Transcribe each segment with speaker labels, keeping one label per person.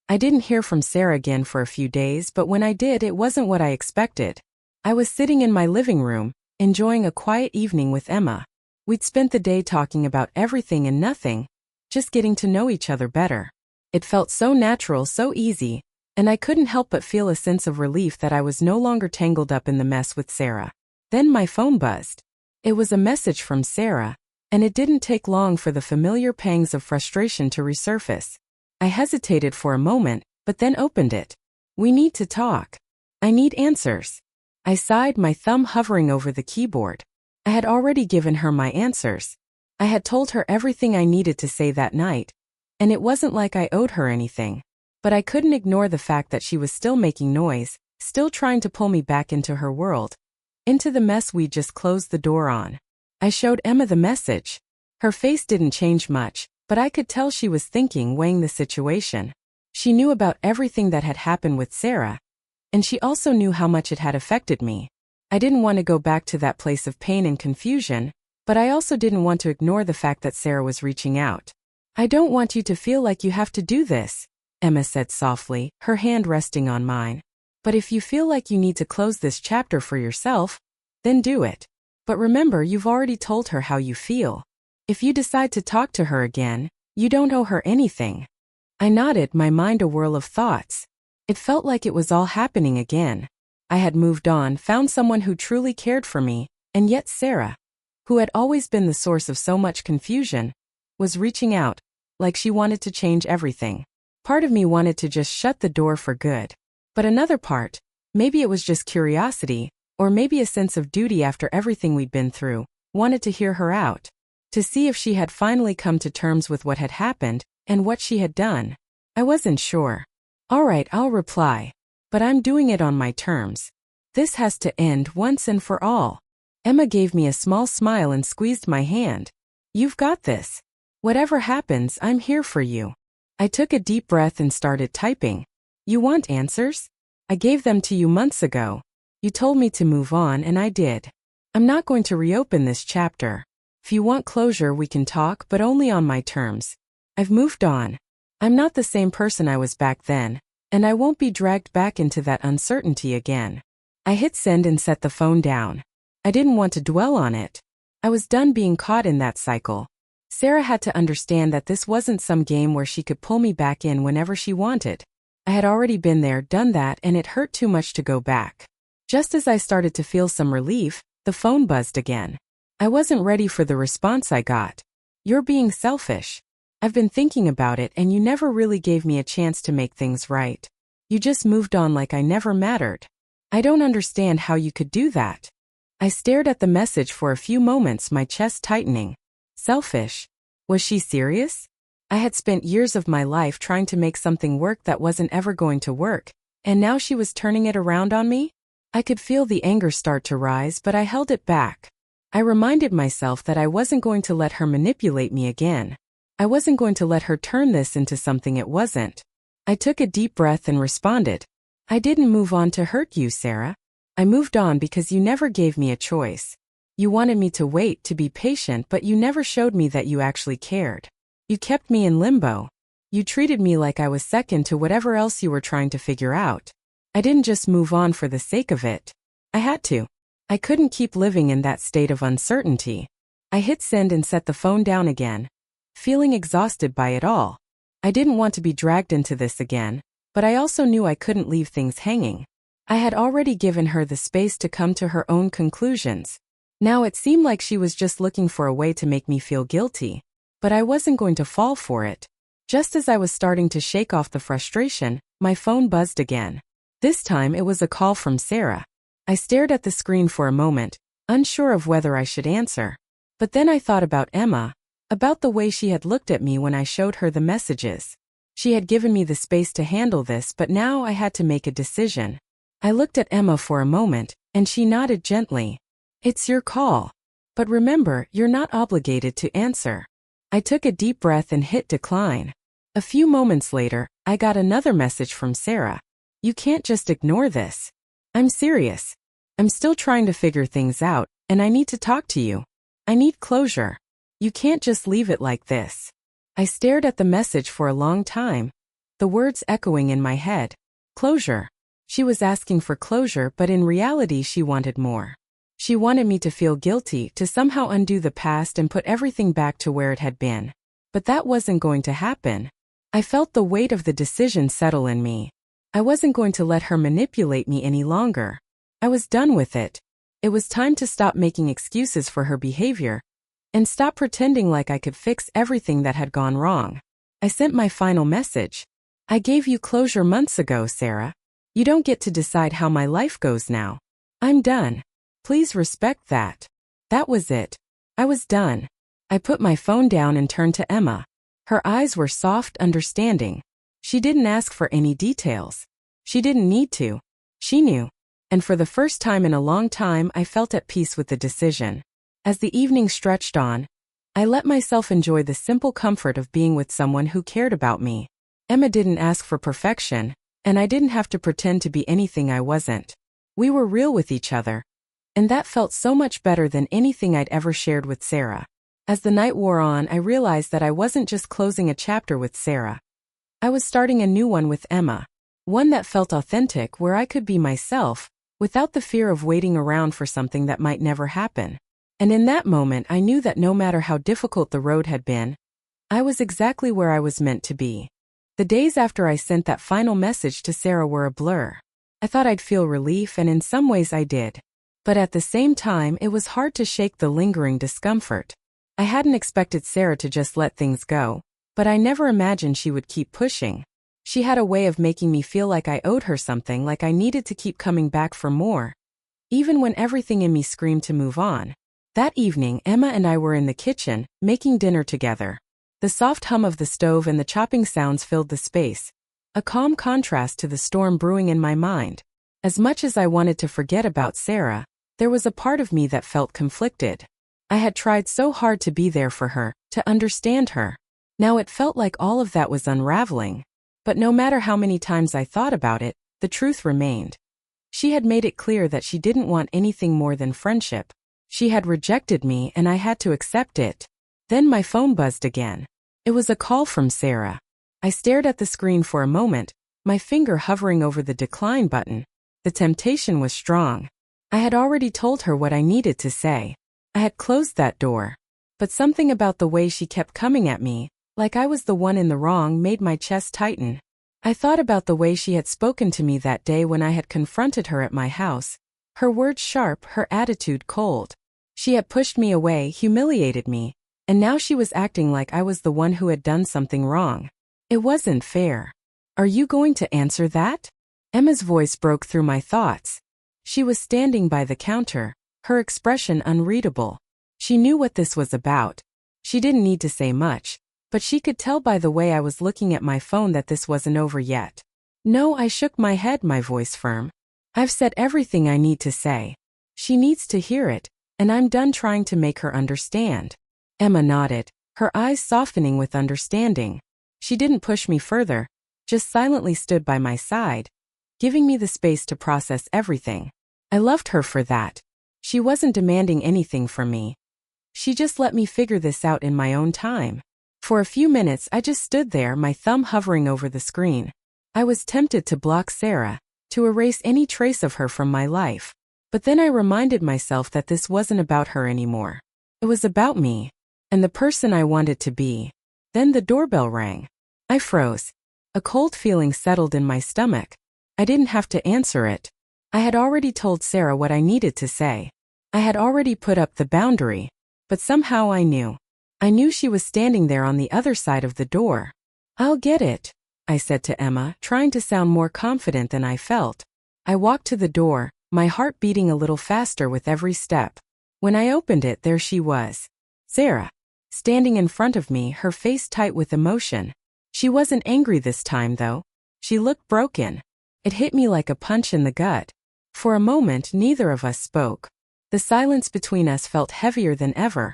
Speaker 1: I didn't hear from Sarah again for a few days, but when I did, it wasn't what I expected. I was sitting in my living room, enjoying a quiet evening with Emma. We'd spent the day talking about everything and nothing, just getting to know each other better. It felt so natural, so easy, and I couldn't help but feel a sense of relief that I was no longer tangled up in the mess with Sarah. Then my phone buzzed. It was a message from Sarah, and it didn't take long for the familiar pangs of frustration to resurface. I hesitated for a moment, but then opened it. "We need to talk. I need answers." I sighed, my thumb hovering over the keyboard. I had already given her my answers. I had told her everything I needed to say that night, and it wasn't like I owed her anything. But I couldn't ignore the fact that she was still making noise, still trying to pull me back into her world, into the mess we'd just closed the door on. I showed Emma the message. Her face didn't change much, but I could tell she was thinking, weighing the situation. She knew about everything that had happened with Sarah, and she also knew how much it had affected me. I didn't want to go back to that place of pain and confusion, but I also didn't want to ignore the fact that Sarah was reaching out. "I don't want you to feel like you have to do this," Emma said softly, her hand resting on mine. "But if you feel like you need to close this chapter for yourself, then do it. But remember, you've already told her how you feel. If you decide to talk to her again, you don't owe her anything." I nodded, my mind a whirl of thoughts. It felt like it was all happening again. I had moved on, found someone who truly cared for me, and yet Sarah, who had always been the source of so much confusion, was reaching out, like she wanted to change everything. Part of me wanted to just shut the door for good. But another part, maybe it was just curiosity, or maybe a sense of duty after everything we'd been through, wanted to hear her out, to see if she had finally come to terms with what had happened and what she had done. I wasn't sure. "All right, I'll reply. But I'm doing it on my terms. This has to end once and for all." Emma gave me a small smile and squeezed my hand. "You've got this. Whatever happens, I'm here for you." I took a deep breath and started typing. "You want answers? I gave them to you months ago. You told me to move on, and I did. I'm not going to reopen this chapter. If you want closure, we can talk, but only on my terms. I've moved on. I'm not the same person I was back then, and I won't be dragged back into that uncertainty again." I hit send and set the phone down. I didn't want to dwell on it. I was done being caught in that cycle. Sarah had to understand that this wasn't some game where she could pull me back in whenever she wanted. I had already been there, done that, and it hurt too much to go back. Just as I started to feel some relief, the phone buzzed again. I wasn't ready for the response I got. "You're being selfish. I've been thinking about it, and you never really gave me a chance to make things right. You just moved on like I never mattered. I don't understand how you could do that." I stared at the message for a few moments, my chest tightening. Selfish? Was she serious? I had spent years of my life trying to make something work that wasn't ever going to work, and now she was turning it around on me? I could feel the anger start to rise, but I held it back. I reminded myself that I wasn't going to let her manipulate me again. I wasn't going to let her turn this into something it wasn't. I took a deep breath and responded. "I didn't move on to hurt you, Sarah. I moved on because you never gave me a choice. You wanted me to wait, to be patient, but you never showed me that you actually cared. You kept me in limbo. You treated me like I was second to whatever else you were trying to figure out. I didn't just move on for the sake of it. I had to. I couldn't keep living in that state of uncertainty." I hit send and set the phone down again, feeling exhausted by it all. I didn't want to be dragged into this again, but I also knew I couldn't leave things hanging. I had already given her the space to come to her own conclusions. Now it seemed like she was just looking for a way to make me feel guilty, but I wasn't going to fall for it. Just as I was starting to shake off the frustration, my phone buzzed again. This time it was a call from Sarah. I stared at the screen for a moment, unsure of whether I should answer. But then I thought about Emma, about the way she had looked at me when I showed her the messages. She had given me the space to handle this, but now I had to make a decision. I looked at Emma for a moment, and she nodded gently. "It's your call. But remember, you're not obligated to answer." I took a deep breath and hit decline. A few moments later, I got another message from Sarah. "You can't just ignore this. I'm serious. I'm still trying to figure things out, and I need to talk to you. I need closure. You can't just leave it like this." I stared at the message for a long time. the words echoing in my head. Closure. She was asking for closure, but in reality she wanted more. She wanted me to feel guilty, to somehow undo the past and put everything back to where it had been. But that wasn't going to happen. I felt the weight of the decision settle in me. I wasn't going to let her manipulate me any longer. I was done with it. It was time to stop making excuses for her behavior and stop pretending like I could fix everything that had gone wrong. I sent my final message. I gave you closure months ago, Sarah. You don't get to decide how my life goes now. I'm done. Please respect that. That was it. I was done. I put my phone down and turned to Emma. Her eyes were soft, understanding. She didn't ask for any details. She didn't need to. She knew. And for the first time in a long time, I felt at peace with the decision. As the evening stretched on, I let myself enjoy the simple comfort of being with someone who cared about me. Emma didn't ask for perfection, and I didn't have to pretend to be anything I wasn't. We were real with each other, and that felt so much better than anything I'd ever shared with Sarah. As the night wore on, I realized that I wasn't just closing a chapter with Sarah. I was starting a new one with Emma, one that felt authentic, where I could be myself, without the fear of waiting around for something that might never happen. And in that moment, I knew that no matter how difficult the road had been, I was exactly where I was meant to be. The days after I sent that final message to Sarah were a blur. I thought I'd feel relief, and in some ways I did. But at the same time, it was hard to shake the lingering discomfort. I hadn't expected Sarah to just let things go, but I never imagined she would keep pushing. She had a way of making me feel like I owed her something, like I needed to keep coming back for more, even when everything in me screamed to move on. That evening, Emma and I were in the kitchen, making dinner together. The soft hum of the stove and the chopping sounds filled the space, a calm contrast to the storm brewing in my mind. As much as I wanted to forget about Sarah, there was a part of me that felt conflicted. I had tried so hard to be there for her, to understand her. Now it felt like all of that was unraveling. But no matter how many times I thought about it, the truth remained. She had made it clear that she didn't want anything more than friendship. She had rejected me, and I had to accept it. Then my phone buzzed again. It was a call from Sarah. I stared at the screen for a moment, my finger hovering over the decline button. The temptation was strong. I had already told her what I needed to say. I had closed that door. But something about the way she kept coming at me, like I was the one in the wrong, made my chest tighten. I thought about the way she had spoken to me that day when I had confronted her at my house. Her words sharp, her attitude cold. She had pushed me away, humiliated me, and now she was acting like I was the one who had done something wrong. It wasn't fair. Are you going to answer that? Emma's voice broke through my thoughts. She was standing by the counter, her expression unreadable. She knew what this was about. She didn't need to say much, but she could tell by the way I was looking at my phone that this wasn't over yet. No, I shook my head, my voice firm. I've said everything I need to say. She needs to hear it, and I'm done trying to make her understand. Emma nodded, her eyes softening with understanding. She didn't push me further, just silently stood by my side, giving me the space to process everything. I loved her for that. She wasn't demanding anything from me. She just let me figure this out in my own time. For a few minutes I just stood there, my thumb hovering over the screen. I was tempted to block Sarah, to erase any trace of her from my life. But then I reminded myself that this wasn't about her anymore. It was about me, and the person I wanted to be. Then the doorbell rang. I froze. A cold feeling settled in my stomach. I didn't have to answer it. I had already told Sarah what I needed to say. I had already put up the boundary, but somehow I knew. I knew she was standing there on the other side of the door. I'll get it, I said to Emma, trying to sound more confident than I felt. I walked to the door, my heart beating a little faster with every step. When I opened it, there she was. Sarah, standing in front of me, her face tight with emotion. She wasn't angry this time, though. She looked broken. It hit me like a punch in the gut. For a moment, neither of us spoke. The silence between us felt heavier than ever,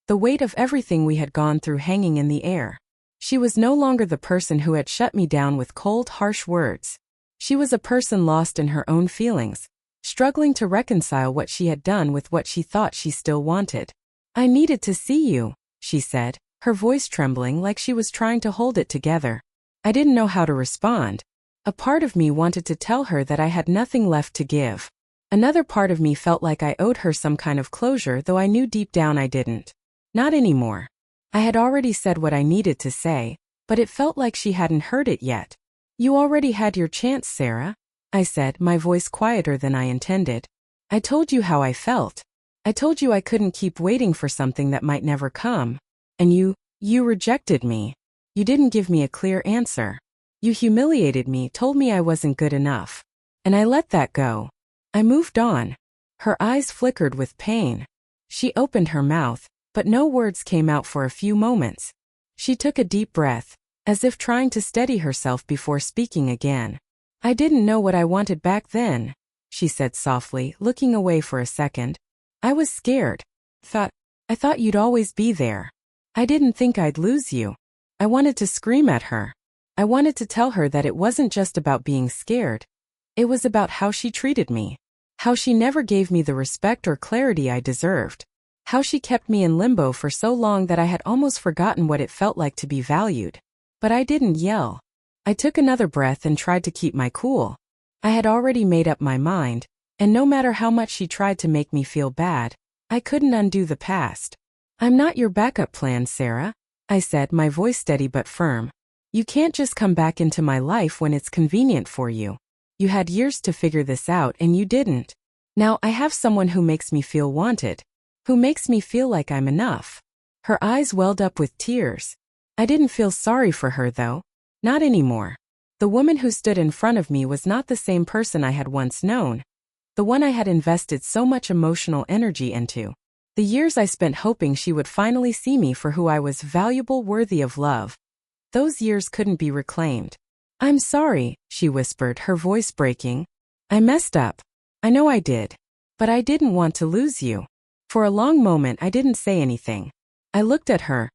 Speaker 1: the weight of everything we had gone through hanging in the air. She was no longer the person who had shut me down with cold, harsh words. She was a person lost in her own feelings, struggling to reconcile what she had done with what she thought she still wanted. I needed to see you, she said, her voice trembling like she was trying to hold it together. I didn't know how to respond. A part of me wanted to tell her that I had nothing left to give. Another part of me felt like I owed her some kind of closure, though I knew deep down I didn't. Not anymore. I had already said what I needed to say, but it felt like she hadn't heard it yet. You already had your chance, Sarah, I said, my voice quieter than I intended. I told you how I felt. I told you I couldn't keep waiting for something that might never come. And you rejected me. You didn't give me a clear answer. You humiliated me, told me I wasn't good enough. And I let that go. I moved on. Her eyes flickered with pain. She opened her mouth, but no words came out for a few moments. She took a deep breath, as if trying to steady herself before speaking again. I didn't know what I wanted back then, she said softly, looking away for a second. I was scared. I thought you'd always be there. I didn't think I'd lose you. I wanted to scream at her. I wanted to tell her that it wasn't just about being scared. It was about how she treated me. How she never gave me the respect or clarity I deserved. How she kept me in limbo for so long that I had almost forgotten what it felt like to be valued. But I didn't yell. I took another breath and tried to keep my cool. I had already made up my mind, and no matter how much she tried to make me feel bad, I couldn't undo the past. I'm not your backup plan, Sarah, I said, my voice steady but firm. You can't just come back into my life when it's convenient for you. You had years to figure this out and you didn't. Now I have someone who makes me feel wanted, who makes me feel like I'm enough. Her eyes welled up with tears. I didn't feel sorry for her though. Not anymore. The woman who stood in front of me was not the same person I had once known. The one I had invested so much emotional energy into. The years I spent hoping she would finally see me for who I was, valuable, worthy of love. Those years couldn't be reclaimed. I'm sorry, she whispered, her voice breaking. I messed up. I know I did. But I didn't want to lose you. For a long moment I didn't say anything. I looked at her.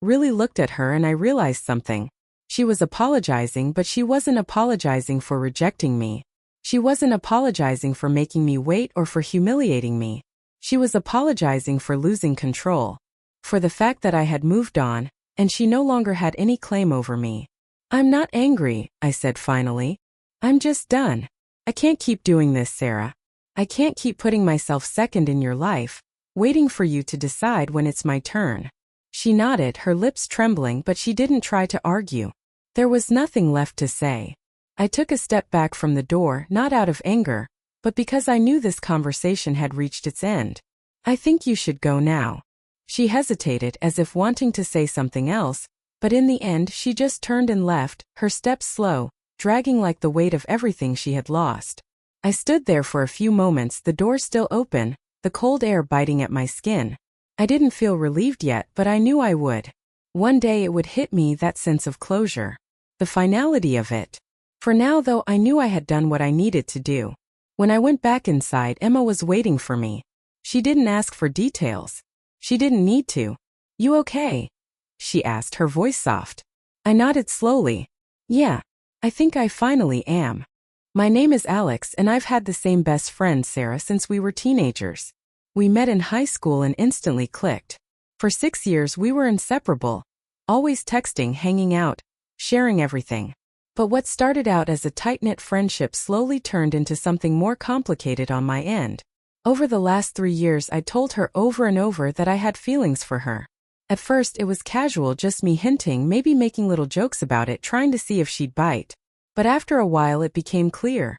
Speaker 1: Really looked at her, and I realized something. She was apologizing, but she wasn't apologizing for rejecting me. She wasn't apologizing for making me wait or for humiliating me. She was apologizing for losing control. For the fact that I had moved on, and she no longer had any claim over me. I'm not angry, I said finally. I'm just done. I can't keep doing this, Sarah. I can't keep putting myself second in your life, waiting for you to decide when it's my turn. She nodded, her lips trembling, but she didn't try to argue. There was nothing left to say. I took a step back from the door, not out of anger, but because I knew this conversation had reached its end. I think you should go now. She hesitated, as if wanting to say something else, but in the end she just turned and left, her steps slow, dragging like the weight of everything she had lost. I stood there for a few moments, the door still open, the cold air biting at my skin. I didn't feel relieved yet, but I knew I would. One day it would hit me, that sense of closure. The finality of it. For now though, I knew I had done what I needed to do. When I went back inside, Emma was waiting for me. She didn't ask for details. She didn't need to. You okay? She asked, her voice soft. I nodded slowly. Yeah, I think I finally am. My name is Alex, and I've had the same best friend, Sarah, since we were teenagers. We met in high school and instantly clicked. For 6 years we were inseparable. Always texting, hanging out, sharing everything. But what started out as a tight-knit friendship slowly turned into something more complicated on my end. Over the last 3 years I told her over and over that I had feelings for her. At first it was casual, just me hinting, maybe making little jokes about it, trying to see if she'd bite. But after a while it became clear.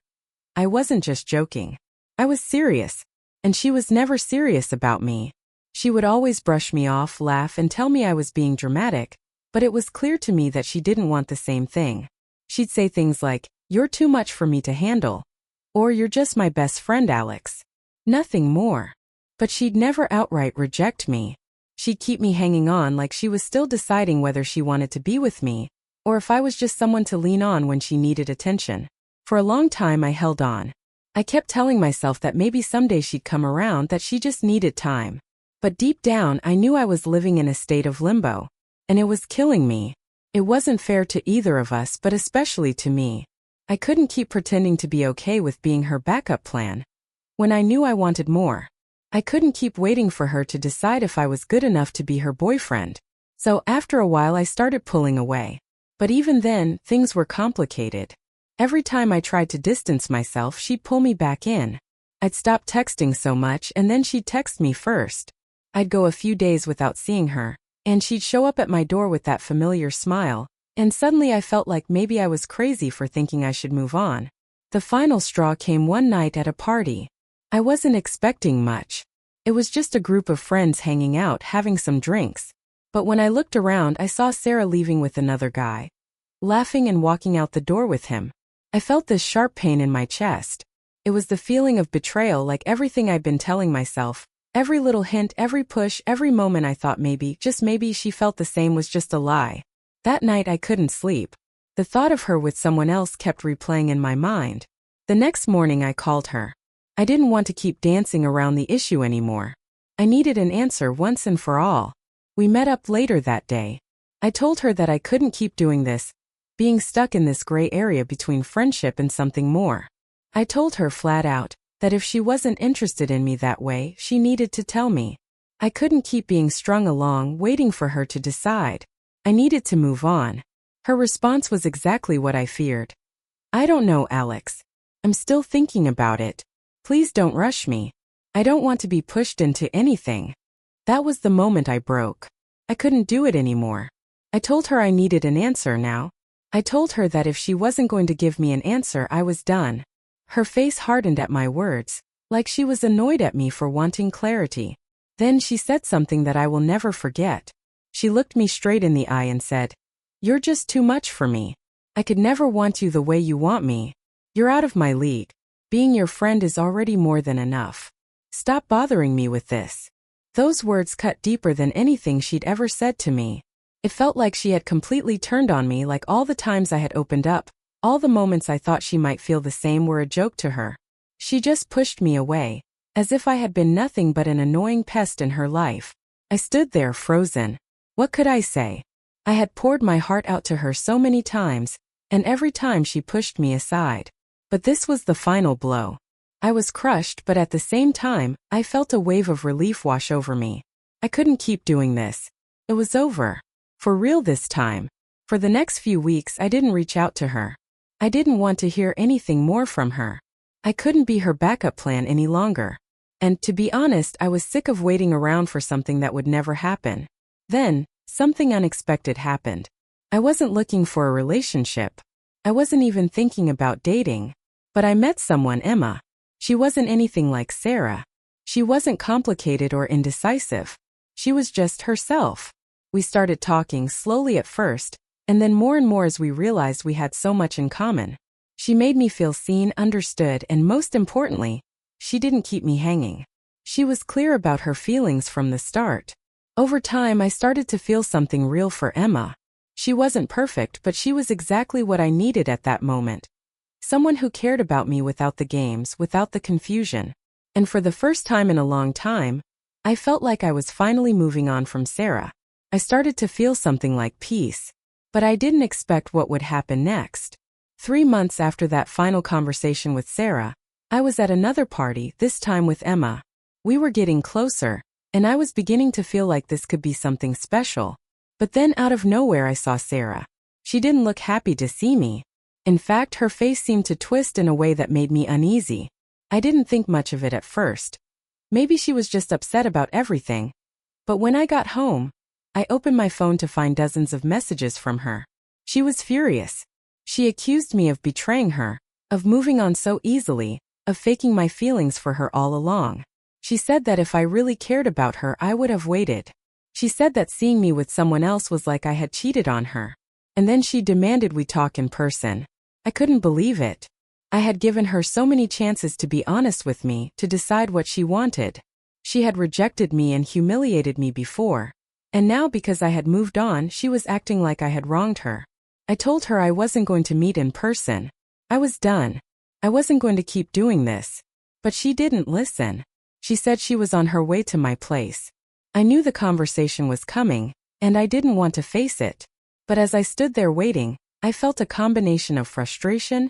Speaker 1: I wasn't just joking. I was serious. And she was never serious about me. She would always brush me off, laugh, and tell me I was being dramatic, but it was clear to me that she didn't want the same thing. She'd say things like, "You're too much for me to handle," or "You're just my best friend, Alex." Nothing more. But she'd never outright reject me. She'd keep me hanging on, like she was still deciding whether she wanted to be with me, or if I was just someone to lean on when she needed attention. For a long time I held on. I kept telling myself that maybe someday she'd come around, that she just needed time. But deep down I knew I was living in a state of limbo. And it was killing me. It wasn't fair to either of us, but especially to me. I couldn't keep pretending to be okay with being her backup plan when I knew I wanted more. I couldn't keep waiting for her to decide if I was good enough to be her boyfriend. So after a while I started pulling away. But even then, things were complicated. Every time I tried to distance myself, she'd pull me back in. I'd stop texting so much and then she'd text me first. I'd go a few days without seeing her, and she'd show up at my door with that familiar smile, and suddenly I felt like maybe I was crazy for thinking I should move on. The final straw came one night at a party. I wasn't expecting much. It was just a group of friends hanging out, having some drinks. But when I looked around, I saw Sarah leaving with another guy, laughing and walking out the door with him. I felt this sharp pain in my chest. It was the feeling of betrayal, like everything I'd been telling myself. Every little hint, every push, every moment I thought maybe, just maybe she felt the same was just a lie. That night I couldn't sleep. The thought of her with someone else kept replaying in my mind. The next morning I called her. I didn't want to keep dancing around the issue anymore. I needed an answer once and for all. We met up later that day. I told her that I couldn't keep doing this, being stuck in this gray area between friendship and something more. I told her flat out that if she wasn't interested in me that way, she needed to tell me. I couldn't keep being strung along, waiting for her to decide. I needed to move on. Her response was exactly what I feared. I don't know, Alex. I'm still thinking about it. Please don't rush me. I don't want to be pushed into anything. That was the moment I broke. I couldn't do it anymore. I told her I needed an answer now. I told her that if she wasn't going to give me an answer, I was done. Her face hardened at my words, like she was annoyed at me for wanting clarity. Then she said something that I will never forget. She looked me straight in the eye and said, "You're just too much for me. I could never want you the way you want me. You're out of my league. Being your friend is already more than enough. Stop bothering me with this." Those words cut deeper than anything she'd ever said to me. It felt like she had completely turned on me, like all the times I had opened up, all the moments I thought she might feel the same were a joke to her. She just pushed me away, as if I had been nothing but an annoying pest in her life. I stood there frozen. What could I say? I had poured my heart out to her so many times, and every time she pushed me aside. But this was the final blow. I was crushed, but at the same time, I felt a wave of relief wash over me. I couldn't keep doing this. It was over. For real this time. For the next few weeks, I didn't reach out to her. I didn't want to hear anything more from her. I couldn't be her backup plan any longer. And, to be honest, I was sick of waiting around for something that would never happen. Then, something unexpected happened. I wasn't looking for a relationship. I wasn't even thinking about dating. But I met someone, Emma. She wasn't anything like Sarah. She wasn't complicated or indecisive. She was just herself. We started talking slowly at first, and then more and more as we realized we had so much in common. She made me feel seen, understood, and most importantly, she didn't keep me hanging. She was clear about her feelings from the start. Over time, I started to feel something real for Emma. She wasn't perfect, but she was exactly what I needed at that moment. Someone who cared about me without the games, without the confusion. And for the first time in a long time, I felt like I was finally moving on from Sarah. I started to feel something like peace. But I didn't expect what would happen next. 3 months after that final conversation with Sarah, I was at another party, this time with Emma. We were getting closer, and I was beginning to feel like this could be something special. But then out of nowhere I saw Sarah. She didn't look happy to see me. In fact, her face seemed to twist in a way that made me uneasy. I didn't think much of it at first. Maybe she was just upset about everything. But when I got home, I opened my phone to find dozens of messages from her. She was furious. She accused me of betraying her, of moving on so easily, of faking my feelings for her all along. She said that if I really cared about her, I would have waited. She said that seeing me with someone else was like I had cheated on her. And then she demanded we talk in person. I couldn't believe it. I had given her so many chances to be honest with me, to decide what she wanted. She had rejected me and humiliated me before. And now, because I had moved on, she was acting like I had wronged her. I told her I wasn't going to meet in person. I was done. I wasn't going to keep doing this. But she didn't listen. She said she was on her way to my place. I knew the conversation was coming, and I didn't want to face it. But as I stood there waiting, I felt a combination of frustration,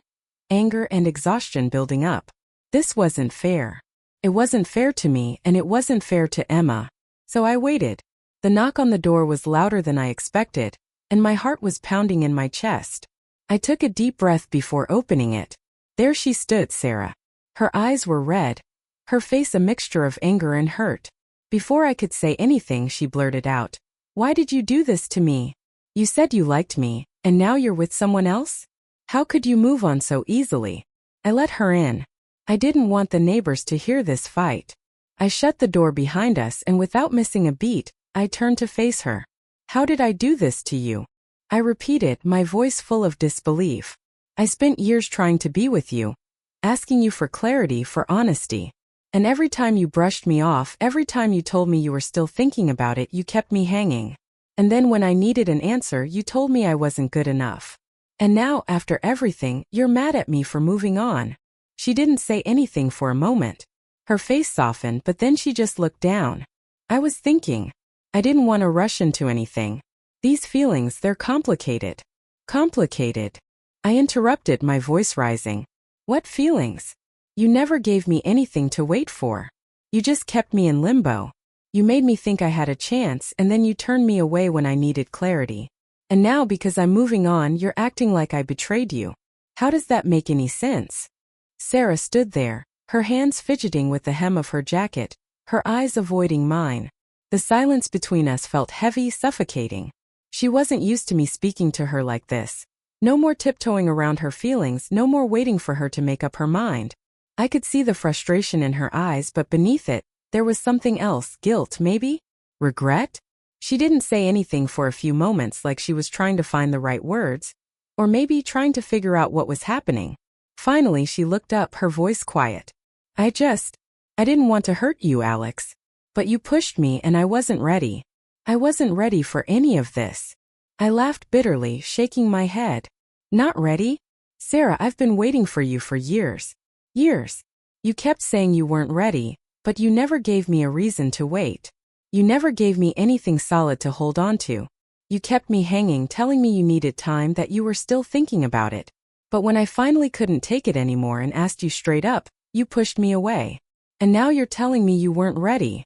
Speaker 1: anger, and exhaustion building up. This wasn't fair. It wasn't fair to me, and it wasn't fair to Emma. So I waited. The knock on the door was louder than I expected, and my heart was pounding in my chest. I took a deep breath before opening it. There she stood, Sarah. Her eyes were red, her face a mixture of anger and hurt. Before I could say anything, she blurted out, "Why did you do this to me? You said you liked me, and now you're with someone else? How could you move on so easily?" I let her in. I didn't want the neighbors to hear this fight. I shut the door behind us, and without missing a beat, I turned to face her. "How did I do this to you?" I repeated, my voice full of disbelief. "I spent years trying to be with you, asking you for clarity, for honesty. And every time you brushed me off, every time you told me you were still thinking about it, you kept me hanging. And then when I needed an answer, you told me I wasn't good enough. And now, after everything, you're mad at me for moving on." She didn't say anything for a moment. Her face softened, but then she just looked down. I was thinking. I didn't want to rush into anything. These feelings, they're complicated. Complicated. I interrupted, my voice rising. "What feelings? You never gave me anything to wait for. You just kept me in limbo. You made me think I had a chance, and then you turned me away when I needed clarity. And now, because I'm moving on, you're acting like I betrayed you. How does that make any sense?" Sarah stood there, her hands fidgeting with the hem of her jacket, her eyes avoiding mine. The silence between us felt heavy, suffocating. She wasn't used to me speaking to her like this. No more tiptoeing around her feelings, no more waiting for her to make up her mind. I could see the frustration in her eyes, but beneath it, there was something else. Guilt, maybe? Regret? She didn't say anything for a few moments, like she was trying to find the right words, or maybe trying to figure out what was happening. Finally, she looked up, her voice quiet. I didn't want to hurt you, Alex. But you pushed me and I wasn't ready. I wasn't ready for any of this." I laughed bitterly, shaking my head. "Not ready? Sarah, I've been waiting for you for years. Years. You kept saying you weren't ready, but you never gave me a reason to wait. You never gave me anything solid to hold on to. You kept me hanging, telling me you needed time, that you were still thinking about it. But when I finally couldn't take it anymore and asked you straight up, you pushed me away. And now you're telling me you weren't ready."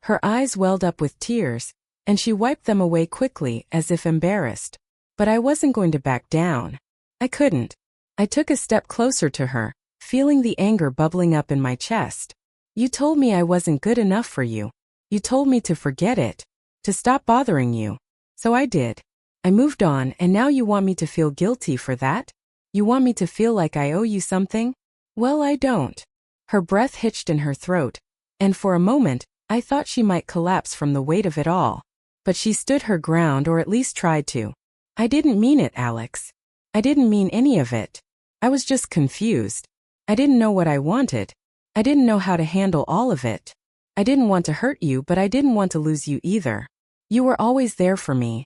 Speaker 1: Her eyes welled up with tears, and she wiped them away quickly, as if embarrassed. But I wasn't going to back down. I couldn't. I took a step closer to her, feeling the anger bubbling up in my chest. "You told me I wasn't good enough for you. You told me to forget it, to stop bothering you. So I did. I moved on, and now you want me to feel guilty for that? You want me to feel like I owe you something? Well, I don't." Her breath hitched in her throat, and for a moment, I thought she might collapse from the weight of it all. But she stood her ground, or at least tried to. "I didn't mean it, Alex. I didn't mean any of it. I was just confused. I didn't know what I wanted. I didn't know how to handle all of it. I didn't want to hurt you, but I didn't want to lose you either. You were always there for me.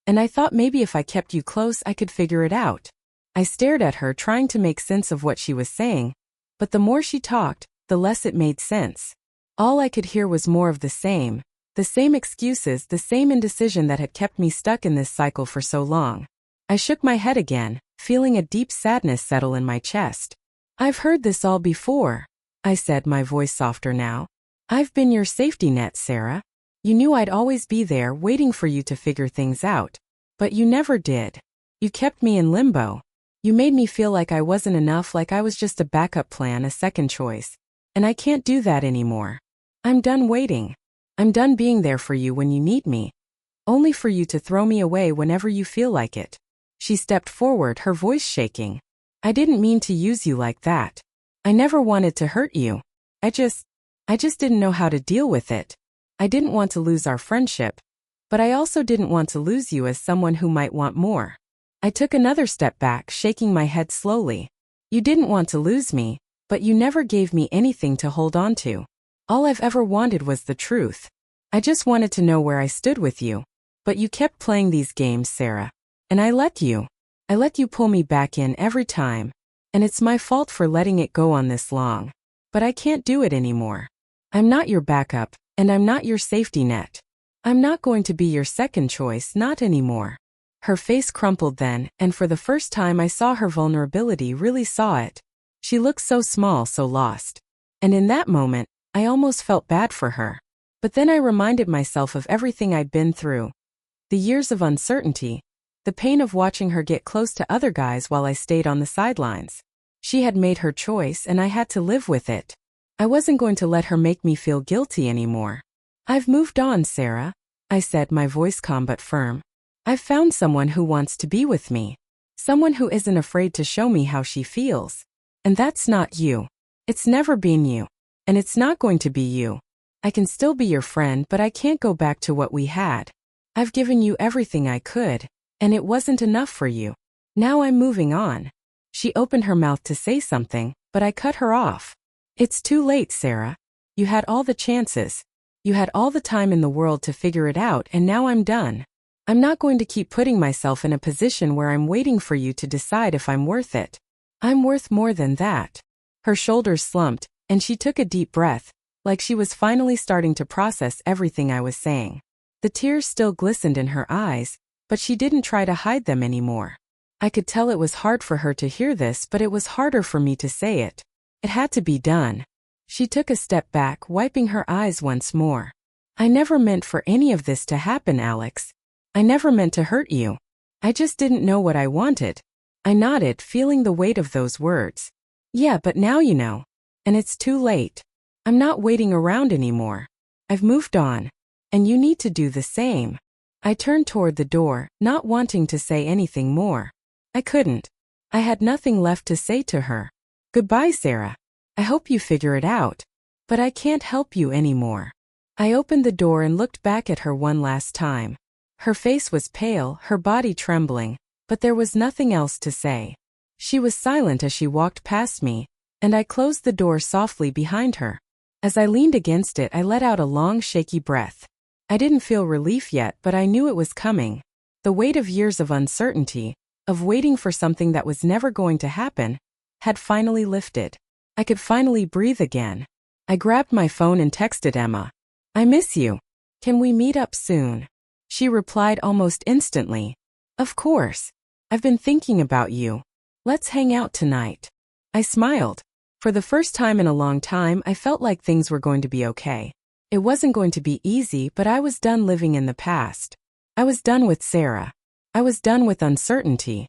Speaker 1: And I thought maybe if I kept you close, I could figure it out." I stared at her, trying to make sense of what she was saying, but the more she talked, the less it made sense. All I could hear was more of the same excuses, the same indecision that had kept me stuck in this cycle for so long. I shook my head again, feeling a deep sadness settle in my chest. "I've heard this all before," I said, my voice softer now. "I've been your safety net, Sarah. You knew I'd always be there, waiting for you to figure things out. But you never did. You kept me in limbo. You made me feel like I wasn't enough, like I was just a backup plan, a second choice. And I can't do that anymore. I'm done waiting. I'm done being there for you when you need me, only for you to throw me away whenever you feel like it." She stepped forward, her voice shaking. "I didn't mean to use you like that. I never wanted to hurt you. I just didn't know how to deal with it. I didn't want to lose our friendship, but I also didn't want to lose you as someone who might want more." I took another step back, shaking my head slowly. "You didn't want to lose me, but you never gave me anything to hold on to. All I've ever wanted was the truth. I just wanted to know where I stood with you. But you kept playing these games, Sarah. And I let you. I let you pull me back in every time. And it's my fault for letting it go on this long. But I can't do it anymore. I'm not your backup, and I'm not your safety net. I'm not going to be your second choice, not anymore." Her face crumpled then, and for the first time I saw her vulnerability, really saw it. She looked so small, so lost. And in that moment, I almost felt bad for her. But then I reminded myself of everything I'd been through. The years of uncertainty, the pain of watching her get close to other guys while I stayed on the sidelines. She had made her choice and I had to live with it. I wasn't going to let her make me feel guilty anymore. I've moved on, Sarah, I said, my voice calm but firm. I've found someone who wants to be with me. Someone who isn't afraid to show me how she feels. And that's not you. It's never been you. And it's not going to be you. I can still be your friend, but I can't go back to what we had. I've given you everything I could, and it wasn't enough for you. Now I'm moving on. She opened her mouth to say something, but I cut her off. It's too late, Sarah. You had all the chances. You had all the time in the world to figure it out, and now I'm done. I'm not going to keep putting myself in a position where I'm waiting for you to decide if I'm worth it. I'm worth more than that. Her shoulders slumped, and she took a deep breath, like she was finally starting to process everything I was saying. The tears still glistened in her eyes, but she didn't try to hide them anymore. I could tell it was hard for her to hear this, but it was harder for me to say it. It had to be done. She took a step back, wiping her eyes once more. I never meant for any of this to happen, Alex. I never meant to hurt you. I just didn't know what I wanted. I nodded, feeling the weight of those words. Yeah, but now you know. And it's too late. I'm not waiting around anymore. I've moved on. And you need to do the same. I turned toward the door, not wanting to say anything more. I couldn't. I had nothing left to say to her. Goodbye, Sarah. I hope you figure it out. But I can't help you anymore. I opened the door and looked back at her one last time. Her face was pale, her body trembling, but there was nothing else to say. She was silent as she walked past me, and I closed the door softly behind her. As I leaned against it, I let out a long, shaky breath. I didn't feel relief yet, but I knew it was coming. The weight of years of uncertainty, of waiting for something that was never going to happen, had finally lifted. I could finally breathe again. I grabbed my phone and texted Emma. I miss you. Can we meet up soon? She replied almost instantly. Of course. I've been thinking about you. Let's hang out tonight. I smiled. For the first time in a long time, I felt like things were going to be okay. It wasn't going to be easy, but I was done living in the past. I was done with Sarah. I was done with uncertainty.